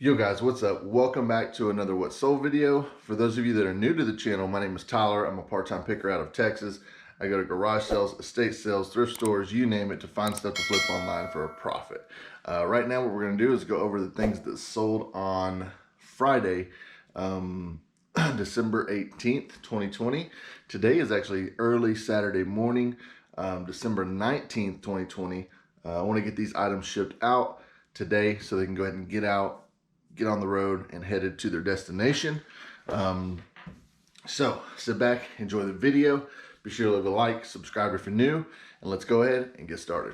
Yo guys, what's up? Welcome back to another What Sold video. For those of you that are new to the channel, my name is Tyler. I'm a part-time picker out of Texas. I go to garage sales, estate sales, thrift stores, you name it, to find stuff to flip online for a profit. Right now what we're going to do is go over the things that sold on Friday, December 18th, 2020. Today is actually early Saturday morning, December 19th, 2020. I want to get these items shipped out today so they can go ahead and get on the road and headed to their destination. So sit back, enjoy the video. Be sure to leave a like, subscribe if you're new, and let's go ahead and get started.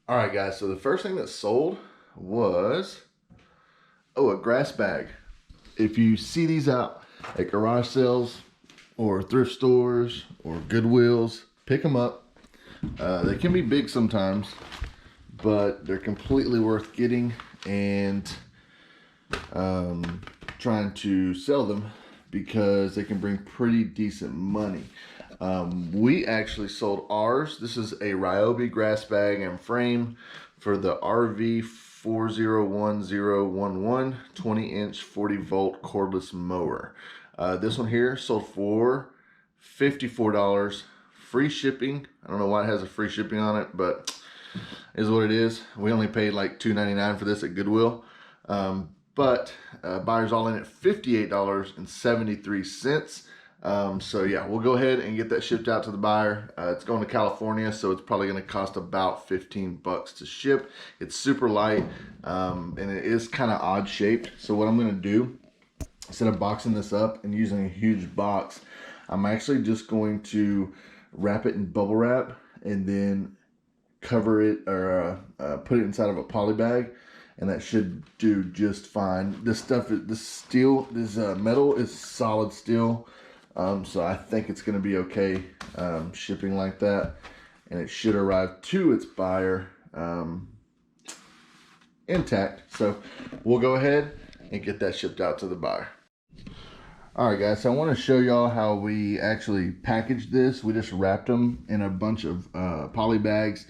All right, guys, so the first thing that sold was, a grass bag. If you see these out at garage sales or thrift stores or Goodwills, pick them up. They can be big sometimes, but they're completely worth getting and trying to sell them because they can bring pretty decent money. We actually sold ours. This is a Ryobi grass bag and frame for the RV 401011 20-inch 40-volt cordless mower. This one here sold for $54, free shipping. I don't know why it has a free shipping on it, but is what it is. We only paid like $2.99 for this at Goodwill. But buyers all in at $58.73. So yeah, we'll go ahead and get that shipped out to the buyer. It's going to California, so it's probably going to cost about 15 bucks to ship. It's super light, and it is kind of odd shaped. So what I'm going to do, instead of boxing this up and using a huge box, I'm actually just going to wrap it in bubble wrap and then cover it or put it inside of a poly bag, and that should do just fine. This stuff, this metal is solid steel, so I think it's going to be okay shipping like that, and it should arrive to its buyer intact. So we'll go ahead and get that shipped out to the buyer. All right, guys, so I want to show y'all how we actually packaged this. We just wrapped them in a bunch of poly bags.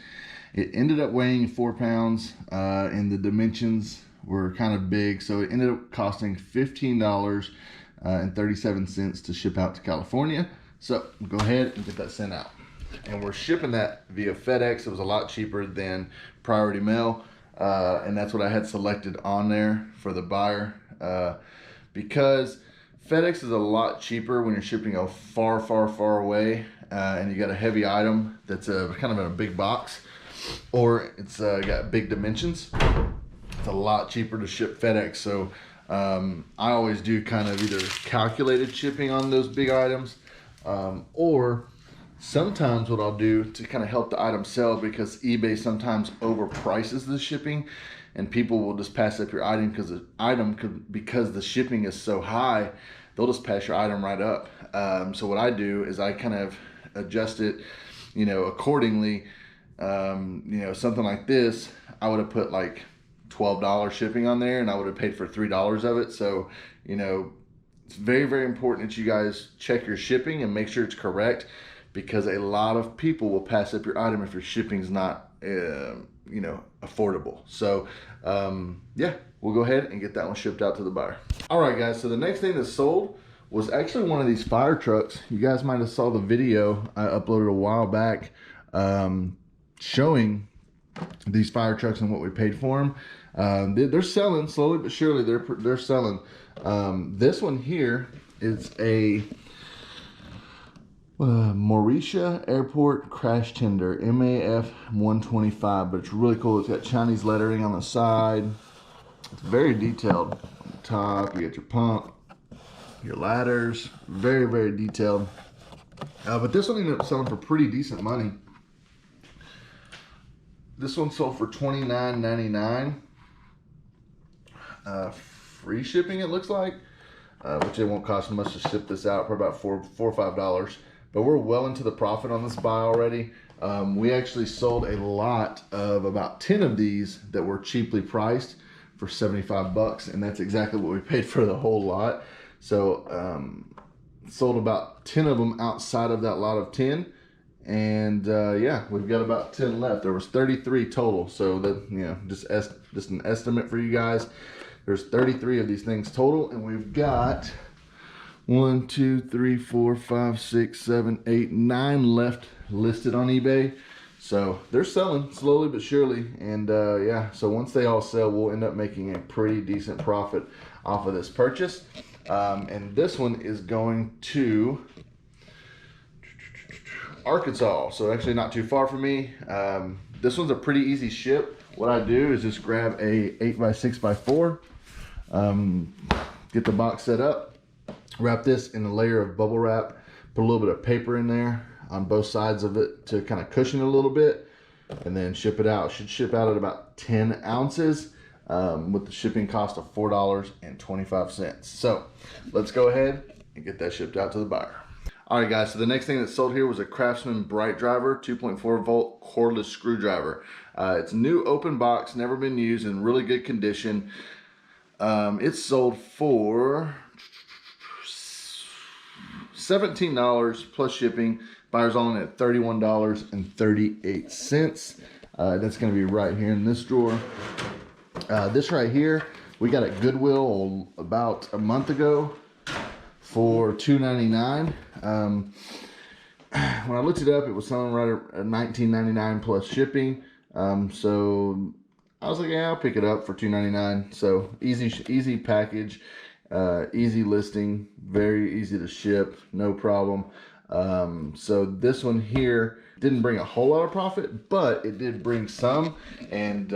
It ended up weighing 4 pounds, and the dimensions were kind of big, so it ended up costing $15.37 to ship out to California. So go ahead and get that sent out. And we're shipping that via FedEx. It was a lot cheaper than Priority Mail, and that's what I had selected on there for the buyer, because FedEx is a lot cheaper when you're shipping a far away, and you got a heavy item that's kind of in a big box, or it's got big dimensions. It's a lot cheaper to ship FedEx. So I always do kind of either calculated shipping on those big items, or sometimes what I'll do to kind of help the item sell, because eBay sometimes overprices the shipping and people will just pass up your item because the shipping is so high, they'll just pass your item right up. So what I do is I kind of adjust it, accordingly. Something like this, I would have put like $12 shipping on there, and I would have paid for $3 of it. So, it's very important that you guys check your shipping and make sure it's correct, because a lot of people will pass up your item if your shipping's not, affordable. So, yeah, we'll go ahead and get that one shipped out to the buyer. All right, guys, so the next thing that sold was actually one of these fire trucks. You guys might have saw the video I uploaded a while back, showing these fire trucks and what we paid for them. They're selling slowly but surely. They're selling. This one here is a Mauritia Airport Crash Tender MAF 125, but it's really cool. It's got Chinese lettering on the side. It's very detailed. On the top, you get your pump, your ladders, very detailed. But this one ended up selling for pretty decent money. This one sold for $29.99, free shipping it looks like, which it won't cost much to ship this out, for about $4 or $5. But we're well into the profit on this buy already. We actually sold a lot of about 10 of these that were cheaply priced for 75 bucks, and that's exactly what we paid for the whole lot. So sold about 10 of them outside of that lot of 10. And yeah, we've got about 10 left. There was 33 total, so that, just an estimate for you guys. There's 33 of these things total, and we've got 1, 2, 3, 4, 5, 6, 7, 8, 9 left listed on eBay. So they're selling slowly but surely, and yeah, so once they all sell, we'll end up making a pretty decent profit off of this purchase. And this one is going to Arkansas, so actually not too far from me. This one's a pretty easy ship. What I do is just grab a 8x6x4, get the box set up, wrap this in a layer of bubble wrap, put a little bit of paper in there on both sides of it to kind of cushion it a little bit, and then ship it out. Should ship out at about 10 ounces with the shipping cost of $4.25. So let's go ahead and get that shipped out to the buyer. All right, guys, so the next thing that sold here was a Craftsman Bright Driver 2.4 volt cordless screwdriver. It's new open box, never been used, in really good condition. It's sold for $17 plus shipping. Buyer's on at $31.38. That's going to be right here in this drawer. This right here, we got at Goodwill about a month ago for $2.99. When I looked it up, it was selling right at $19.99 plus shipping. So I was like, yeah, I'll pick it up for $2.99. So easy package, easy listing, very easy to ship, no problem. So this one here didn't bring a whole lot of profit, but it did bring some, and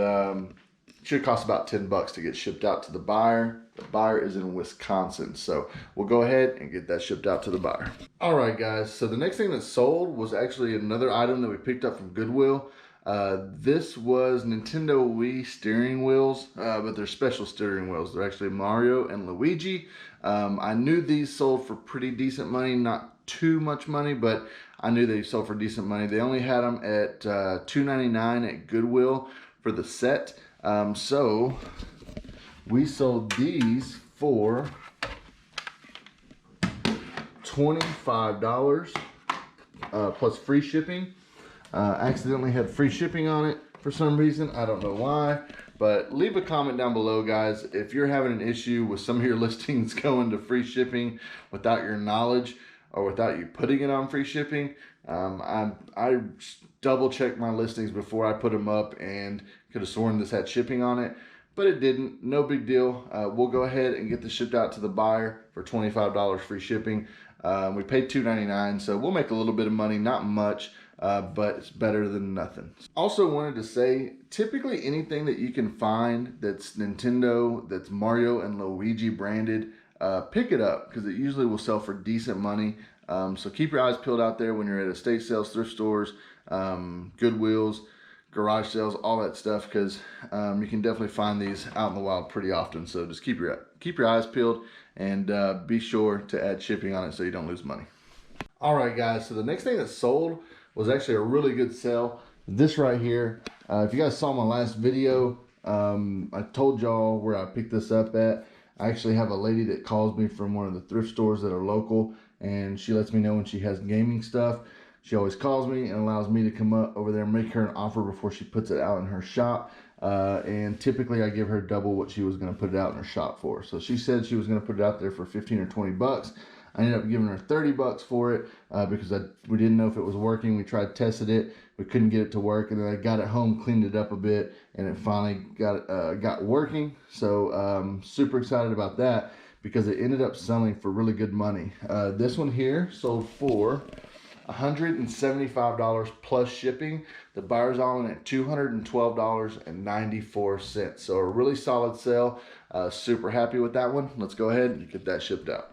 should cost about $10 to get shipped out to the buyer. The buyer is in Wisconsin, so we'll go ahead and get that shipped out to the buyer. All right, guys, so the next thing that sold was actually another item that we picked up from Goodwill. This was Nintendo Wii steering wheels, but they're special steering wheels. They're actually Mario and Luigi. I knew these sold for pretty decent money, not too much money, but I knew they sold for decent money. They only had them at $2.99 at Goodwill for the set. So we sold these for $25 plus free shipping. Accidentally had free shipping on it for some reason. I don't know why, but leave a comment down below, guys, if you're having an issue with some of your listings going to free shipping without your knowledge or without you putting it on free shipping. I double checked my listings before I put them up, and could have sworn this had shipping on it, but it didn't. No big deal. We'll go ahead and get this shipped out to the buyer for $25 free shipping. We paid $2.99, so we'll make a little bit of money, not much, but it's better than nothing. Also wanted to say, typically anything that you can find that's Nintendo, that's Mario and Luigi branded, pick it up, because it usually will sell for decent money. So keep your eyes peeled out there when you're at estate sales, thrift stores, Goodwills, garage sales, all that stuff, because you can definitely find these out in the wild pretty often. So just keep your eyes peeled, and be sure to add shipping on it so you don't lose money. All right, guys, so the next thing that sold was actually a really good sale. This right here, if you guys saw my last video, I told y'all where I picked this up at. I actually have a lady that calls me from one of the thrift stores that are local, and she lets me know when she has gaming stuff. She always calls me and allows me to come up over there and make her an offer before she puts it out in her shop. And typically I give her double what she was going to put it out in her shop for. So she said she was going to put it out there for 15 or 20 bucks. I ended up giving her 30 bucks for it because we didn't know if it was working. We tried tested it. We couldn't get it to work, and then I got it home, cleaned it up a bit, and it finally got working. So super excited about that because it ended up selling for really good money. This one here sold for $175 plus shipping. The buyer's on at $212.94. So a really solid sale. Super happy with that one. Let's go ahead and get that shipped out.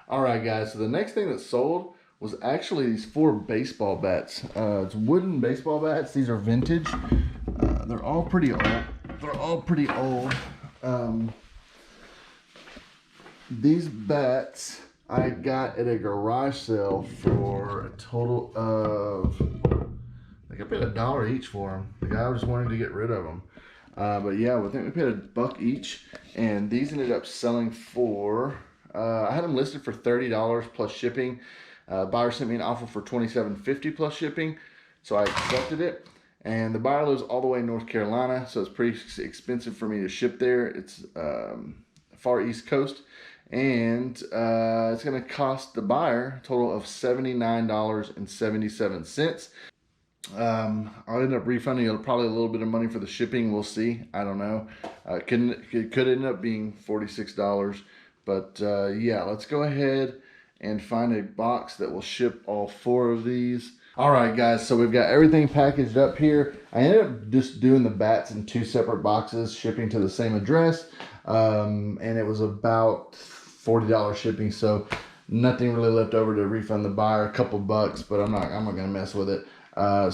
Alright guys, so the next thing that sold was actually these 4 baseball bats. It's wooden baseball bats. These are vintage. They're all pretty old. These bats I got at a garage sale for a total of, I think I paid $1 each for them. The guy was wanting to get rid of them. But yeah, I think we paid $1 each, and these ended up selling for, I had them listed for $30 plus shipping. Buyer sent me an offer for $27.50 plus shipping, so I accepted it. And the buyer lives all the way in North Carolina, so it's pretty expensive for me to ship there. It's far east coast, and it's going to cost the buyer a total of $79.77. I'll end up refunding probably a little bit of money for the shipping. We'll see. I don't know. It could end up being $46, but yeah, let's go ahead and find a box that will ship all 4 of these. All right, guys, so we've got everything packaged up here. I ended up just doing the bats in 2 separate boxes, shipping to the same address, and it was about $40 shipping, so nothing really left over to refund the buyer. A couple bucks, but I'm not gonna mess with it.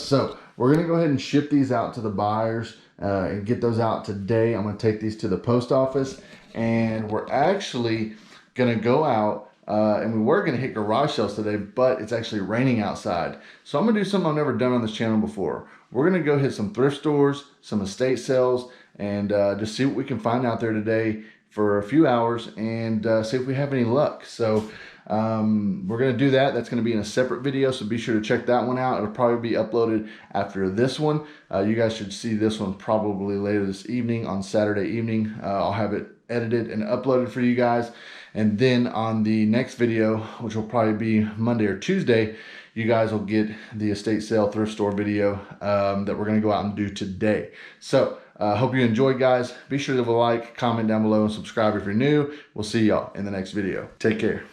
So we're gonna go ahead and ship these out to the buyers and get those out today. I'm gonna take these to the post office, and we're actually gonna go out and we were gonna hit garage sales today, but it's actually raining outside. So I'm gonna do something I've never done on this channel before. We're gonna go hit some thrift stores, some estate sales, and just see what we can find out there today for a few hours, and see if we have any luck. So we're going to do that. That's going to be in a separate video, so be sure to check that one out. It'll probably be uploaded after this one. You guys should see this one probably later this evening, on Saturday evening. I'll have it edited and uploaded for you guys. And then on the next video, which will probably be Monday or Tuesday, you guys will get the estate sale thrift store video that we're going to go out and do today. So hope you enjoyed, guys. Be sure to leave a like, comment down below, and subscribe if you're new. We'll see y'all in the next video. Take care.